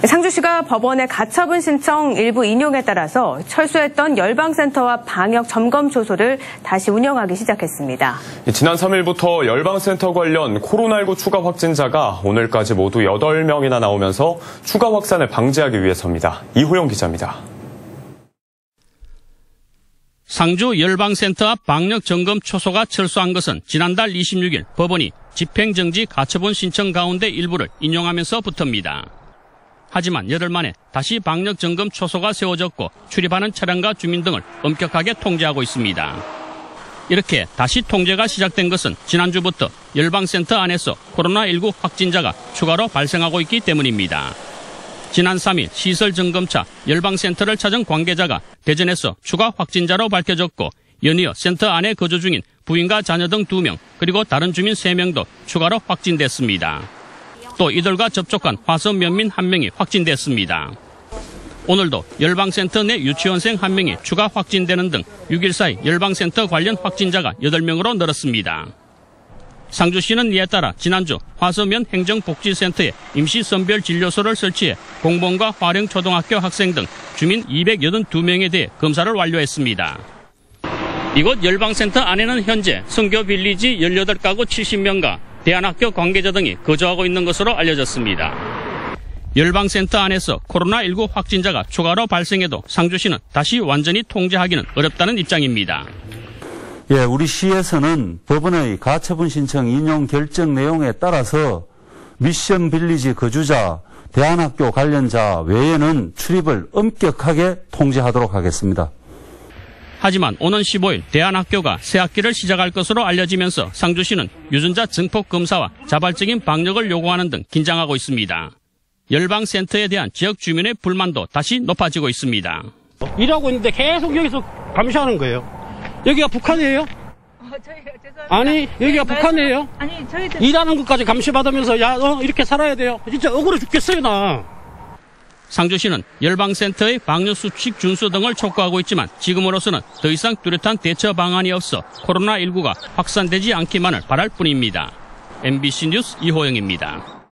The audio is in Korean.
상주시가 법원에 가처분 신청 일부 인용에 따라서 철수했던 열방센터와 방역 점검 초소를 다시 운영하기 시작했습니다. 지난 3일부터 열방센터 관련 코로나19 추가 확진자가 오늘까지 모두 8명이나 나오면서 추가 확산을 방지하기 위해서입니다. 이호영 기자입니다. 상주 열방센터 앞 방역 점검 초소가 철수한 것은 지난달 26일 법원이 집행정지 가처분 신청 가운데 일부를 인용하면서부터입니다. 하지만 열흘 만에 다시 방역 점검 초소가 세워졌고 출입하는 차량과 주민 등을 엄격하게 통제하고 있습니다. 이렇게 다시 통제가 시작된 것은 지난주부터 열방센터 안에서 코로나19 확진자가 추가로 발생하고 있기 때문입니다. 지난 3일 시설 점검차 열방센터를 찾은 관계자가 대전에서 추가 확진자로 밝혀졌고 연이어 센터 안에 거주 중인 부인과 자녀 등 2명 그리고 다른 주민 3명도 추가로 확진됐습니다. 또 이들과 접촉한 화성 면민 1명이 확진됐습니다. 오늘도 열방센터 내 유치원생 1명이 추가 확진되는 등 6일 사이 열방센터 관련 확진자가 8명으로 늘었습니다. 상주시는 이에 따라 지난주 화서면 행정복지센터에 임시선별진료소를 설치해 공범과 화령초등학교 학생 등 주민 282명에 대해 검사를 완료했습니다. 이곳 열방센터 안에는 현재 성교빌리지 18가구 70명과 대안학교 관계자 등이 거주하고 있는 것으로 알려졌습니다. 열방센터 안에서 코로나19 확진자가 추가로 발생해도 상주시는 다시 완전히 통제하기는 어렵다는 입장입니다. 우리 시에서는 법원의 가처분 신청 인용 결정 내용에 따라서 미션 빌리지 거주자, 대안학교 관련자 외에는 출입을 엄격하게 통제하도록 하겠습니다. 하지만 오는 15일 대안학교가 새 학기를 시작할 것으로 알려지면서 상주시는 유전자 증폭 검사와 자발적인 방역을 요구하는 등 긴장하고 있습니다. 열방센터에 대한 지역 주민의 불만도 다시 높아지고 있습니다. 일하고 있는데 계속 여기서 감시하는 거예요. 여기가 북한이에요? 아니, 여기가 북한이에요? 아니, 저희들 일하는 것까지 감시받으면서 이렇게 살아야 돼요. 진짜 억울해 죽겠어요, 나. 상주시는 열방센터의 방역수칙 준수 등을 촉구하고 있지만 지금으로서는 더 이상 뚜렷한 대처 방안이 없어 코로나19가 확산되지 않기만을 바랄 뿐입니다. MBC 뉴스 이호영입니다.